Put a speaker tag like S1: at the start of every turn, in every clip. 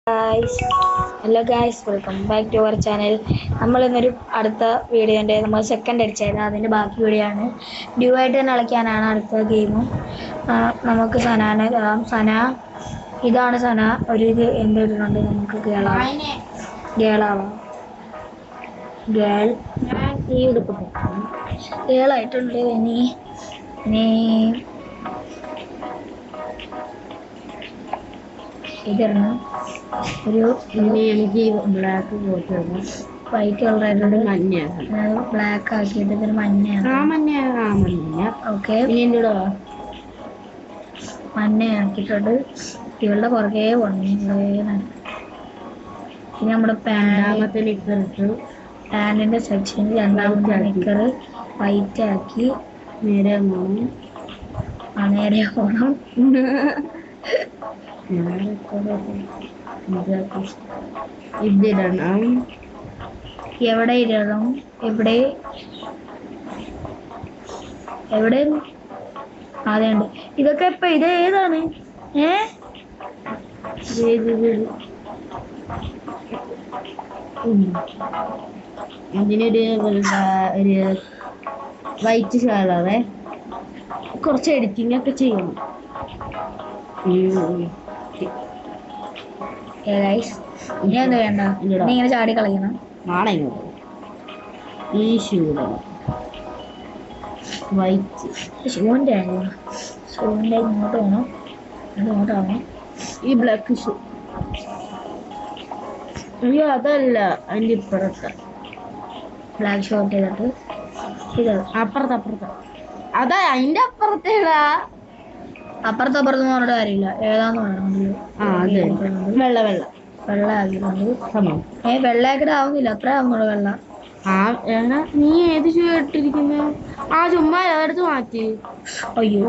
S1: Guys hello guys welcome back to our channel. നമ്മൾ ഇന്നൊരു അടുത്ത വീഡിയോൻ്റെ നമ്മൾ സെക്കൻഡ് അടിച്ചായിരുന്നു, അതിൻ്റെ ബാക്കി വീഡിയോ ആണ്. ഡ്യൂ ആയിട്ട് തന്നെ കളിക്കാനാണ് അടുത്ത ഗെയിമും. നമുക്ക് സനാനെ കാണാം. സന ഇതാണ് സന. ഇത് എൻ്റെ ഇടുന്നുണ്ട്. നമുക്ക് ഗേളാവാം. ഗേൾ ഈ ഉടുപ്പ് ഗേളായിട്ടുണ്ട്. ഇനി ഇതാണ് ഒരു എനിക്ക് ബ്ലാക്ക് കോട്ട് വൈറ്റ് കളറായിട്ടുണ്ട്. ബ്ലാക്ക് ആക്കിയിട്ട് ഇതൊരു മഞ്ഞയാണ്. ഓക്കെ, മഞ്ഞ ആക്കിയിട്ടുണ്ട്. ഇവളുടെ പുറകെ വന്നു. ഇനി നമ്മുടെ പാൻറ്റിൻ്റെ സെക്ഷനിൽ രണ്ടാമത്തെ നിക്കർ വൈറ്റ് ആക്കി നേരെ പോകണം. ഇതിടണം. എവിടെ ഇടണം? എവിടെ അതെയുണ്ട്. ഇതൊക്കെ ഇപ്പൊ ഇത് ഏതാണ്? ഇതിനൊരു വൈറ്റ് ഷാളാവേ. കുറച്ച് എഡിറ്റിംഗ് ഒക്കെ ചെയ്യണം. ഇനി എന്ത് വേണ്ട, നീ ഇങ്ങനെ ചാടി കളിക്കണം. ഈ വൈറ്റ് ഷൂവിൻ്റെ ഇങ്ങോട്ട് പോകണം. ഇങ്ങോട്ടാവണം. ഈ ബ്ലാക്ക് ഷൂ. അയ്യോ അതല്ല, അതിൻ്റെ ഇപ്പുറത്തെ ബ്ലാക്ക് ഷോട്ട് ചെയ്തിട്ട് ഇത് അപ്പുറത്തെ അതാ അതിൻ്റെ അപ്പുറത്തേടാ. അപ്പുറത്തും പറഞ്ഞിട്ട് കാര്യമില്ല. ഏതാന്ന് പറയണം. വെള്ള ആക്കിയിട്ടുണ്ട്. വെള്ളയാക്കിട്ട് ആവുന്നില്ല. അത്ര ആവുന്നുള്ളൂ വെള്ള. നീ ഏത് ഷൂ ഇട്ടിരിക്കുന്നു? ചുമ്മാ അതെടുത്ത് മാറ്റി. അയ്യോ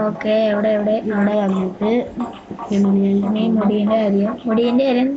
S1: ഓക്കെ. എവിടെ വന്നിട്ട് മുടീൻ്റെ കാര്യം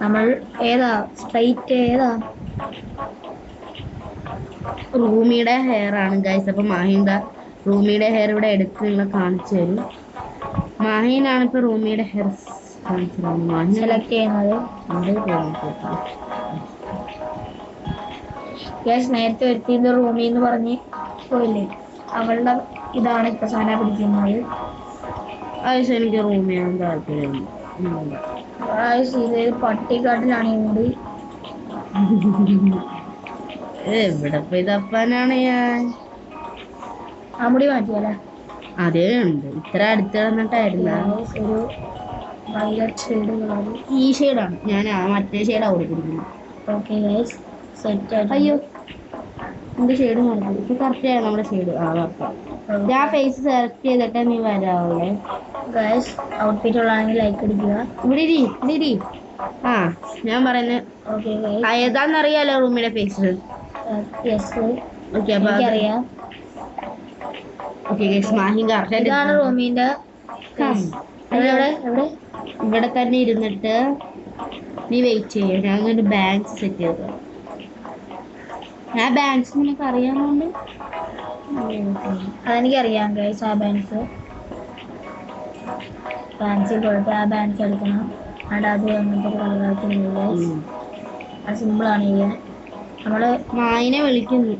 S1: നമ്മൾ ഏതാ സ്ട്രൈറ്റ് ഏതാ? റൂമിയുടെ ഹെയർ ആണ് ഗൈസ്. അപ്പൊ മാഹിന്റെ റൂമിയുടെ ഹെയർ ഇവിടെ എടുത്ത് നിങ്ങളെ കാണിച്ചു തരും. മാഹീനാണ് ഇപ്പൊ റൂമിയുടെ ഹെയർ സെലക്ട് ചെയ്യുന്നത്. നേരത്തെ വരുത്തിയത് റൂമി എന്ന് പറഞ്ഞ് പോയില്ലേ, അവളുടെ ഇതാണ് ഇപ്പൊ സന പിടിക്കുന്നത്. എനിക്ക് റൂമിയാണ് താല്പര്യം. ഇത് പട്ടിക്കാട്ടിലാണ് ഈ മുടി. എവിടെ പോയി തപ്പാനാണ് ഞാൻ? ആ മുടി മാറ്റിയല്ലേ? അതേ ഉണ്ട്. ഇത്ര അടുത്ത് കിടന്നിട്ടായിരുന്നു. ഒരു വയലറ്റ് ഷെയ്ഡ് കളർ. ഈ ഷെയ്ഡാണ്. ഞാൻ മറ്റേ ഷെയ്ഡാണ് കൊടുത്തിരിക്കുന്നത്. ഓക്കെ ഗൈസ്, സെറ്റ് ആയിട്ട്. അയ്യോ എന്റെ ഷെയ്ഡ് മാറി. ഇപ്പൊ കറക്റ്റ് ആണ് നമ്മുടെ ഷെയ്ഡ്. ഞാൻ ഫേസ് സെലക്ട് ചെയ്തിട്ട് നീ വരാവേ ഗൈസ്. ഔട്ട്ഫിറ്റ് ഉള്ളതാണെങ്കിൽ ലൈക്ക് അടിക്കുക. ഇവിടെ ഞാൻ പറയുന്നത് ഓക്കെ ഏതാന്നറിയാലോ റൂമിയുടെ ഫേസ്? ഓക്കെ അപ്പൊ അറിയാം. ഇതാണ് റൂമിന്റെ. ഇവിടെ തന്നെ ഇരുന്നിട്ട് നീ വെയിറ്റ് ചെയ്യ. ഞാൻ ഒരു ബാങ്ക്സ് സെറ്റ് ചെയ്ത. ഞാൻ ബാങ്ക്സ് നിനക്ക് അറിയാവുന്നതുകൊണ്ട് അതെനിക്കറിയാം ഗൈസ്. ആ ബാങ്ക്സിൽ പോയിട്ട് ആ ബാങ്ക്സ് എടുക്കണം. അവിടെ അത് വന്നിട്ട് കളറാക്കുന്നില്ല. അത് സിമ്പിളാണ് ചെയ്യാൻ. നമ്മള് മായിനെ വിളിക്കുന്നു.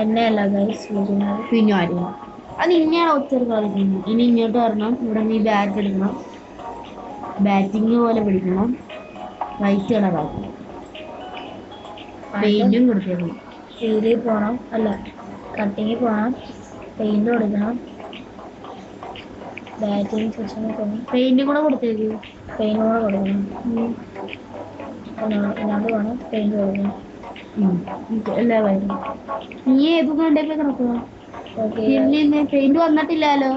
S1: എന്നെയല്ല ഗൈസ് വിളിക്കുന്നത്. പിന്നെ ആരും അത് ഇന്നെയാണ് ഒത്തിരി കളിക്കുന്നത്. ഇനി ഇങ്ങോട്ട് വരണം. ഇവിടെ നീ ബാറ്റ് എടുക്കണം. ബാറ്റിങ് പോലെ പിടിക്കണം. വൈറ്റ് കളറാക്കണം. പെയിന്റും കൊടുക്കണം. ഫീലിൽ പോകണം. അല്ല, കട്ടിങ്ങിൽ പോകണം. പെയിന്റ് കൊടുക്കണം. ബാറ്റിങ് സെക്ഷനിൽ പോകണം. പെയിന്റും കൂടെ കൊടുത്തേക്ക്. പെയിന്റ് കൂടെ കൊടുക്കണം. ഇല്ലാണ്ട് വേണം പെയിന്റ് കൊടുക്കണം. എല്ലാവരും നീ ഏത് കണ്ടൊക്കെ കിടക്കുക? പെയിന്റ് വന്നിട്ടില്ലല്ലോ.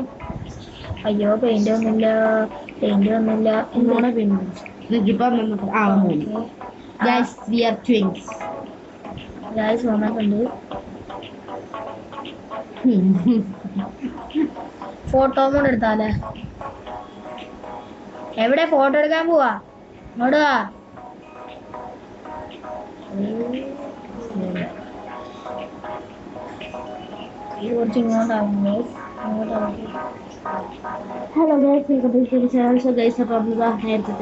S1: അയ്യോ പെയിന്റ് വന്നില്ല. എന്നോടെ പെയിന്റ് വന്നിട്ടുണ്ട്. ഫോട്ടോ കൂടെ എടുത്താലേ? എവിടെ ഫോട്ടോ എടുക്കാൻ പോവാ? ഇങ്ങോട്ട് വാ. കുറച്ച് ഇങ്ങോട്ടാകുമ്പോൾ അങ്ങോട്ടാകും. Hello guys, welcome back to channel. So guys, അപ്പോൾ നമ്മൾ നേരത്തെ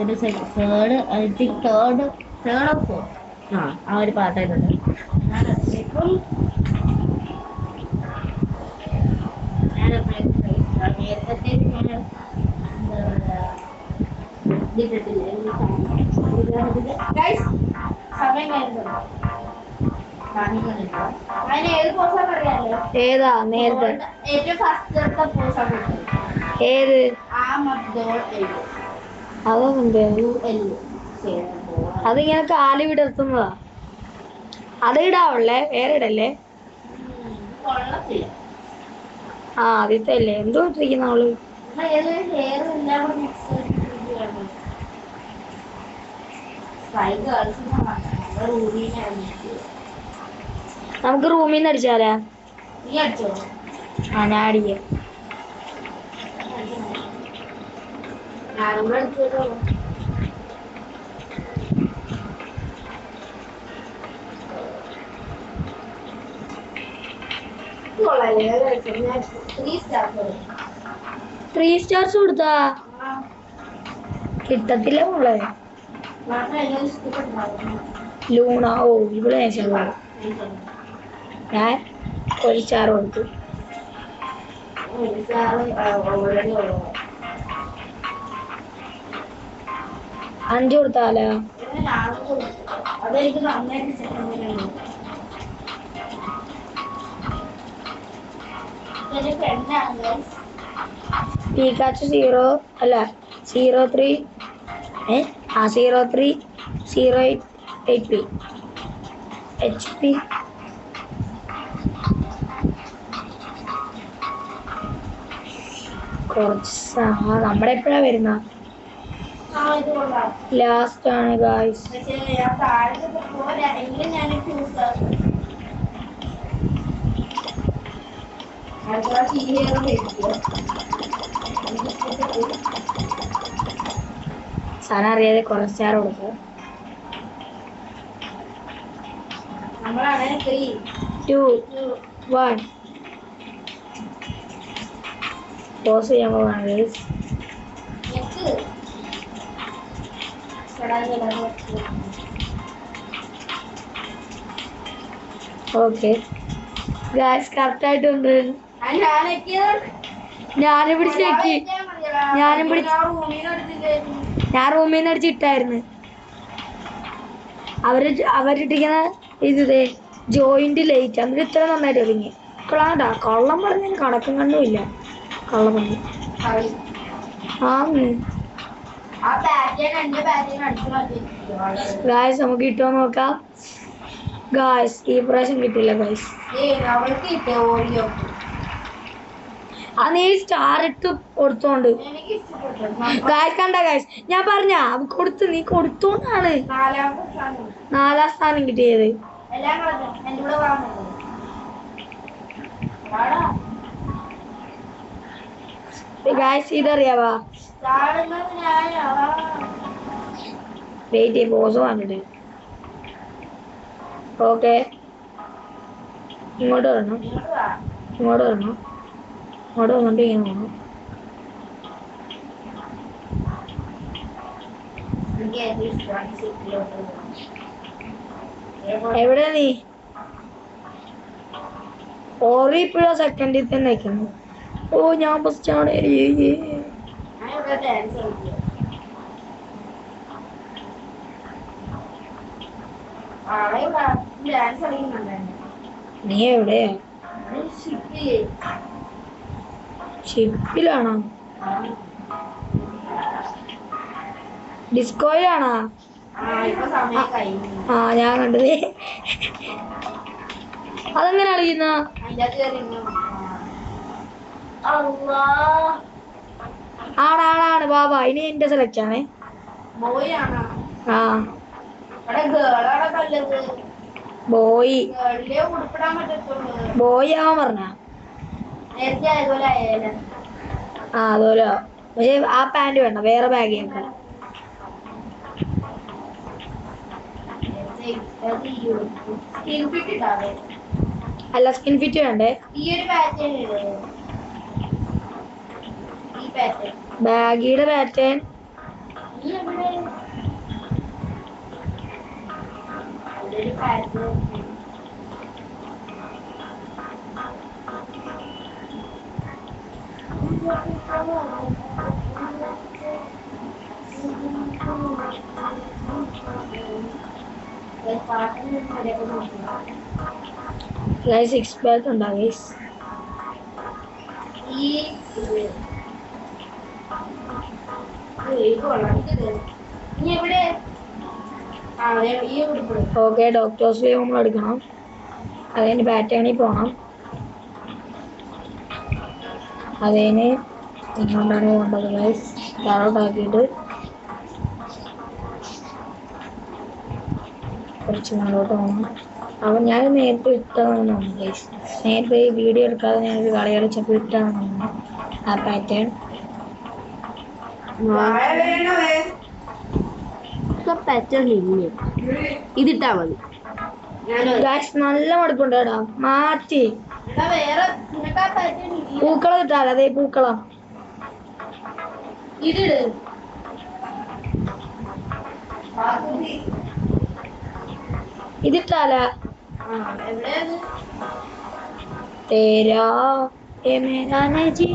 S1: third I think third or fourth ആ ഒരു പാട്ടായിട്ടുണ്ട്. നേരത്തെ ഏതാ നേരത്തെ ഏറ്റവും ഫസ്റ്റ് പോസാണ് ഏത് അതൊന്നുണ്ട്. അതിങ്ങനെ കാല് വിടർത്തുന്നതാ. അത് ഇടാവല്ലേ, വേറെ ഇടല്ലേ. ആ ആദ്യത്തെ അല്ലേ എന്തോ ഇട്ടിരിക്കുന്ന അവള്. നമുക്ക് റൂമിൽ നിന്ന് അടിച്ചാലാ? ആ ഞാൻ അടിക്കാം. ത്രീ സ്റ്റാർസ് കൊടുത്താ കിട്ടത്തില്ല മോളെ. ലൂണ, ഓ ഇവിടെ ഞാൻ ഒരു സ്റ്റാർ കൊടുത്തു. അഞ്ചു കൊടുത്താലോ? പീക്കാച്ചു 0 അല്ല 03 03 08 HP കുറച്ച് നമ്മുടെ എപ്പോഴാ വരുന്ന? ലാസ്റ്റ് ആണ് ഗായ്സ്. സാധനം അറിയാതെ കുറച്ച് സ്റ്റാർ കൊടുത്തു. 3 2 1 പോസ് ചെയ്യാൻ പോവാണ് ഗൈസ്. ഓക്കെ ഗായ്സ്, കറക്റ്റ് ആയിട്ടുണ്ട്. ഞാനും പിടിച്ച് നോക്കി. ഞാൻ റൂമിൽ നിന്ന് അടിച്ചിട്ടായിരുന്നു. അവരിട്ടിരിക്കുന്ന ഇതേ ജോയിന്റ് ലൈറ്റ് എന്നിട്ട് ഇത്ര നന്നായിട്ട് ഒതുങ്ങി. ഇപ്പോഴാണ്ടാ കള്ളം പറഞ്ഞ കണക്കും കണ്ടുമില്ല. കള്ളം പറഞ്ഞു ഗായ്സ്, നമുക്ക് കിട്ടുമോ നോക്കാം. ഗായ്സ് ഈ പ്രാവശ്യം കിട്ടില്ല ഗായ്സ്. ആ നീ സ്റ്റാർ ഇട്ട് കൊടുത്തോണ്ട് ഗായ്സ് കണ്ട ഗായ്സ്, ഞാൻ പറഞ്ഞ കൊടുത്ത് നീ കൊടുത്തോണ്ടാണ് 4ാം സ്ഥാനം കിട്ടിയത്. ഗായ്സ് ഇതറിയാവാ? വെയിറ്റ് പോസ് വന്നിട്ട്. ഓക്കെ ഇങ്ങോട്ട് വരണം, ഇങ്ങോട്ട് വരണം, ഇങ്ങോട്ട് വന്നിട്ട് ഇങ്ങനെ വേണം. എവിടെ നീ? ഓറി ഇപ്പോഴോ സെക്കൻഡിൽ തന്നെ നിൽക്കുന്നു. ഓ ഞാൻ ഫസ്റ്റാണ്. നീ എവിടെയാ? ഷിപ്പിലാണോ? ഡിസ്കോയിലാണോ? ആ ഞാൻ കണ്ടത്. അതെങ്ങനെ അറിയുന്ന? ആണാണ് ബാബാ. ഇനി എന്റെ സെലക്ട് ആണേ. ആ ബോയ് ബോയ് ആവാൻ പറഞ്ഞ. ആ അതുപോലെ. പക്ഷെ ആ പാന്റ് വേണ്ട, വേറെ ബാഗ് ഞങ്ങൾക്ക്. അല്ല സ്കിൻ ഫിറ്റ് വേണ്ടേ?
S2: ബാഗിയുടെ പാറ്റേൺ സിക്സ് ബാഗ് ഉണ്ടാവും ഗൈസ്. ഓക്കെ, ഡോക്ടേഴ്സ് ലീവ് നമ്മൾ എടുക്കണം. അതിന് പാറ്റേണിൽ പോകണം. അതിന് ഇങ്ങോട്ടാണ് പോകേണ്ടത് ഗൈസ്. താഴോട്ടാക്കിയിട്ട് കുറച്ച് മുന്നോട്ട് പോകണം. അപ്പം ഞാൻ നേരത്തെ ഇട്ടതാണെന്ന് തോന്നുന്നു ഗൈസ്. നേരത്തെ ഈ വീഡിയോ എടുക്കാതെ ഞാനൊരു കളി കളിച്ചപ്പോൾ ഇട്ടതാണെന്ന് തോന്നുന്നു ആ പാറ്റേൺ.
S1: ഇതിട്ടാ മതി.
S2: നല്ല മടുപ്പുണ്ട് കേട്ടോ. മാറ്റി പൂക്കളം ഇട്ടാലോ? അതേ പൂക്കളം ഇതിട്ടാല തേരാ ഏ മേരാ നജി.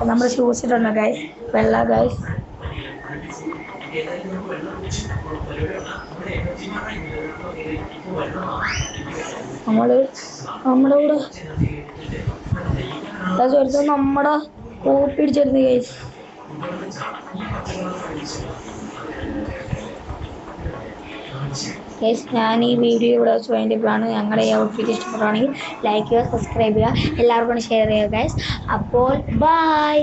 S2: നമ്മൾ ഷൂസ് ഇട്ടുണ്ട് ഗൈസ്, വെള്ള ഗൈസ്. നമ്മുടെ കൂടെ നമ്മുടെ കോപ്പി അടിച്ചിരുന്നു ഗൈസ്. ഗൈസ്, ഞാൻ ഈ വീഡിയോ ഇവിടെ വെച്ച് വേണ്ടിയപ്പോഴാണ്. ഞങ്ങളുടെ ഈ ഔട്ട്ഫിറ്റ് ഇഷ്ടപ്പെടുകയാണെങ്കിൽ ലൈക്ക് ചെയ്യുക, സബ്സ്ക്രൈബ് ചെയ്യുക, എല്ലാവർക്കും ഷെയർ ചെയ്യുക ഗൈസ്. അപ്പോൾ ബൈ.